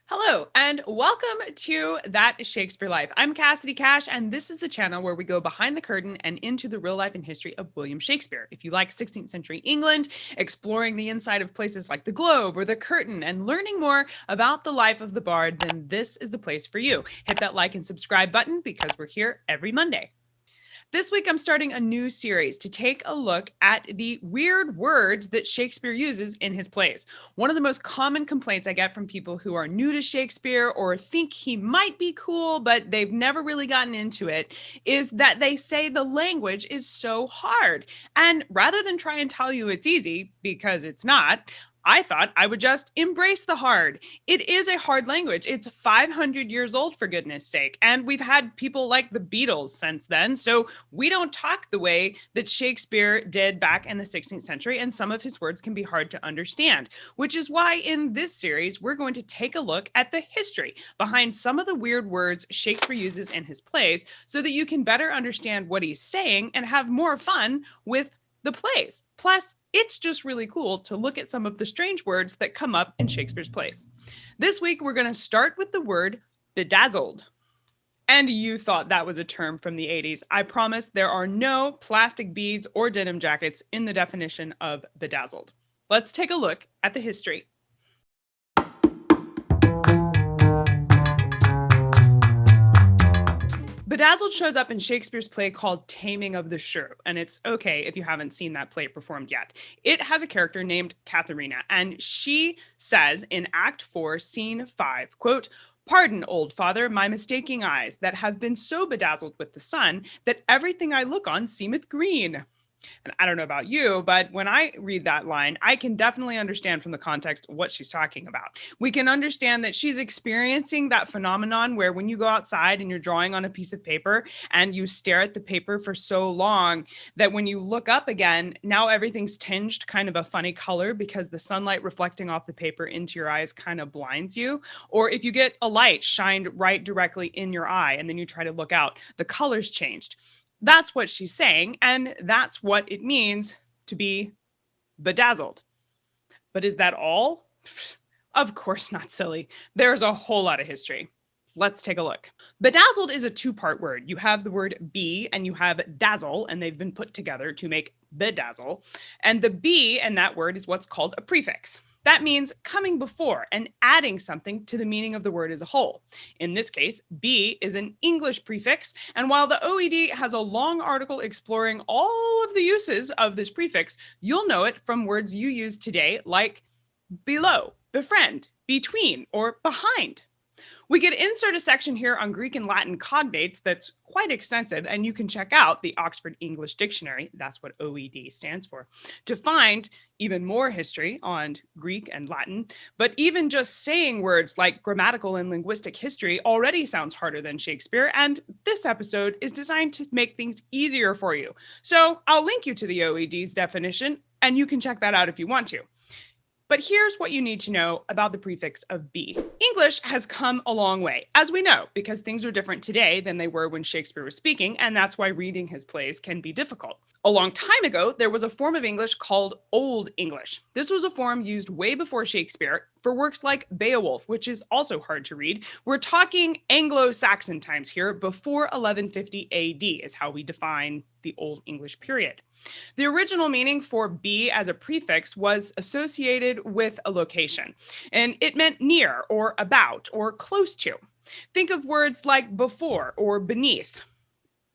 Hello, and welcome to That Shakespeare Life. I'm Cassidy Cash, and this is the channel where we go behind the curtain and into the real life and history of William Shakespeare. If you like 16th century England, exploring the inside of places like the Globe or the Curtain, and learning more about the life of the bard, then this is the place for you. Hit that like and subscribe button because we're here every Monday. This week, I'm starting a new series to take a look at the weird words that Shakespeare uses in his plays. One of the most common complaints I get from people who are new to Shakespeare or think he might be cool, but they've never really gotten into it, is that they say the language is so hard. And rather than try and tell you it's easy, because it's not, I thought I would just embrace the hard. It is a hard language. It's 500 years old, for goodness sake. And we've had people like the Beatles since then. So we don't talk the way that Shakespeare did back in the 16th century. And some of his words can be hard to understand, which is why in this series, we're going to take a look at the history behind some of the weird words Shakespeare uses in his plays so that you can better understand what he's saying and have more fun with the plays. Plus, it's just really cool to look at some of the strange words that come up in Shakespeare's plays. This week, we're going to start with the word bedazzled. And you thought that was a term from the 80s. I promise there are no plastic beads or denim jackets in the definition of bedazzled. Let's take a look at the history. Bedazzled shows up in Shakespeare's play called Taming of the Shrew, and it's okay if you haven't seen that play performed yet. It has a character named Katharina, and she says in Act 4, Scene 5, quote, "Pardon, old father, my mistaking eyes, that have been so bedazzled with the sun, that everything I look on seemeth green." And I don't know about you, but when I read that line, I can definitely understand from the context what she's talking about. We can understand that she's experiencing that phenomenon where when you go outside and you're drawing on a piece of paper and you stare at the paper for so long that when you look up again, now everything's tinged kind of a funny color because the sunlight reflecting off the paper into your eyes kind of blinds you. Or if you get a light shined right directly in your eye and then you try to look out, the color's changed. That's what she's saying, and that's what it means to be bedazzled. But is that all? Of course not, silly. There's a whole lot of history. Let's take a look. Bedazzled is a two-part word. You have the word be and you have dazzle, and they've been put together to make bedazzle. And the be in that word is what's called a prefix. That means coming before and adding something to the meaning of the word as a whole. In this case, be is an English prefix, and while the OED has a long article exploring all of the uses of this prefix, you'll know it from words you use today like below, befriend, between, or behind. We could insert a section here on Greek and Latin cognates that's quite extensive, and you can check out the Oxford English Dictionary, that's what OED stands for, to find even more history on Greek and Latin. But even just saying words like grammatical and linguistic history already sounds harder than Shakespeare, and this episode is designed to make things easier for you. So I'll link you to the OED's definition, and you can check that out if you want to. But here's what you need to know about the prefix of be. English has come a long way, as we know, because things are different today than they were when Shakespeare was speaking, and that's why reading his plays can be difficult. A long time ago, there was a form of English called Old English. This was a form used way before Shakespeare for works like Beowulf, which is also hard to read. We're talking Anglo-Saxon times here. Before 1150 AD is how we define the Old English period. The original meaning for be as a prefix was associated with a location, and it meant near or about or close to. Think of words like before or beneath.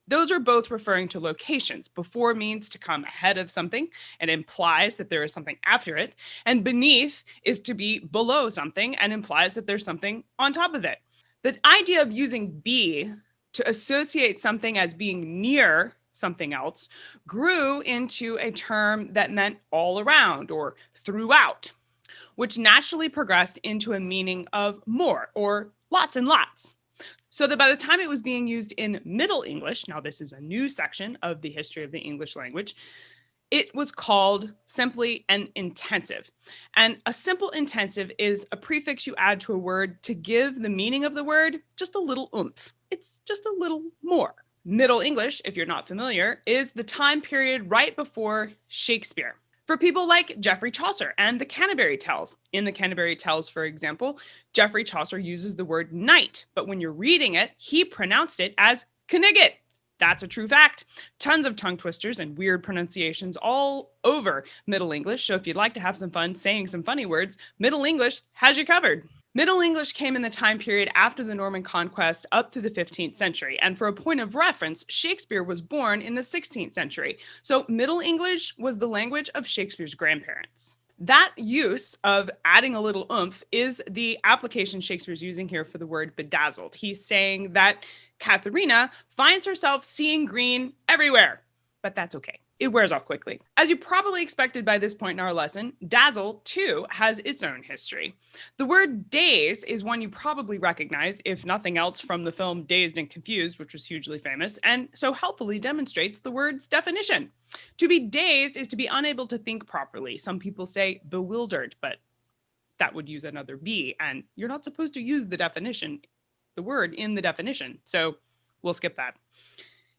Those are both referring to locations. Before means to come ahead of something and implies that there is something after it. And beneath is to be below something and implies that there's something on top of it. The idea of using be to associate something as being near something else grew into a term that meant all around or throughout, which naturally progressed into a meaning of more or lots and lots. So that by the time it was being used in Middle English, now this is a new section of the history of the English language, it was called simply an intensive. And a simple intensive is a prefix you add to a word to give the meaning of the word just a little oomph. It's just a little more. Middle English, if you're not familiar, is the time period right before Shakespeare. For people like Geoffrey Chaucer and the Canterbury Tales. In the Canterbury Tales, for example, Geoffrey Chaucer uses the word knight, but when you're reading it, he pronounced it as knigget. That's a true fact. Tons of tongue twisters and weird pronunciations all over Middle English, so if you'd like to have some fun saying some funny words, Middle English has you covered. Middle English came in the time period after the Norman conquest up to the 15th century. And for a point of reference, Shakespeare was born in the 16th century. So Middle English was the language of Shakespeare's grandparents. That use of adding a little oomph is the application Shakespeare's using here for the word bedazzled. He's saying that Katharina finds herself seeing green everywhere, but that's okay. It wears off quickly. As you probably expected by this point in our lesson, dazzle, too, has its own history. The word daze is one you probably recognize, if nothing else, from the film Dazed and Confused, which was hugely famous, and so helpfully demonstrates the word's definition. To be dazed is to be unable to think properly. Some people say bewildered, but that would use another B, and you're not supposed to use the word in the definition, so we'll skip that.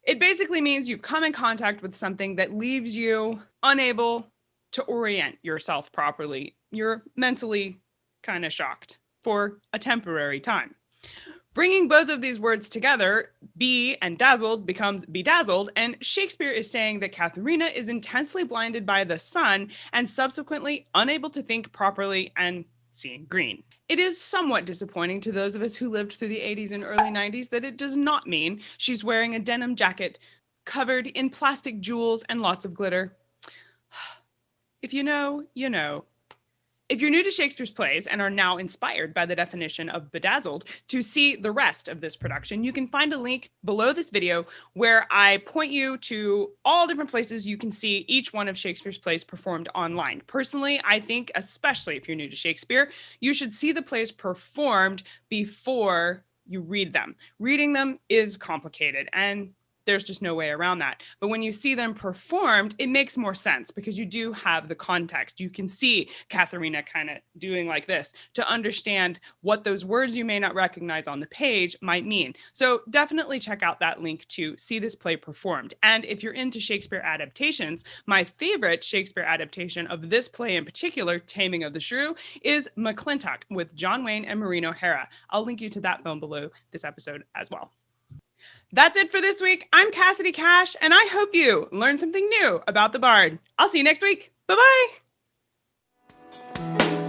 It basically means you've come in contact with something that leaves you unable to orient yourself properly. You're mentally kind of shocked for a temporary time. Bringing both of these words together, be and dazzled becomes bedazzled, and Shakespeare is saying that Katharina is intensely blinded by the sun and subsequently unable to think properly and seeing green. It is somewhat disappointing to those of us who lived through the 80s and early 90s that it does not mean she's wearing a denim jacket covered in plastic jewels and lots of glitter. If you know, you know. If you're new to Shakespeare's plays and are now inspired by the definition of bedazzled to see the rest of this production, you can find a link below this video where I point you to all different places you can see each one of Shakespeare's plays performed online. Personally, I think, especially if you're new to Shakespeare, you should see the plays performed before you read them. Reading them is complicated, and there's just no way around that. But when you see them performed, it makes more sense because you do have the context. You can see Katharina kind of doing like this to understand what those words you may not recognize on the page might mean. So definitely check out that link to see this play performed. And if you're into Shakespeare adaptations, my favorite Shakespeare adaptation of this play in particular, Taming of the Shrew, is McClintock with John Wayne and Maureen O'Hara. I'll link you to that film below this episode as well. That's it for this week. I'm Cassidy Cash, and I hope you learned something new about the Bard. I'll see you next week. Bye-bye.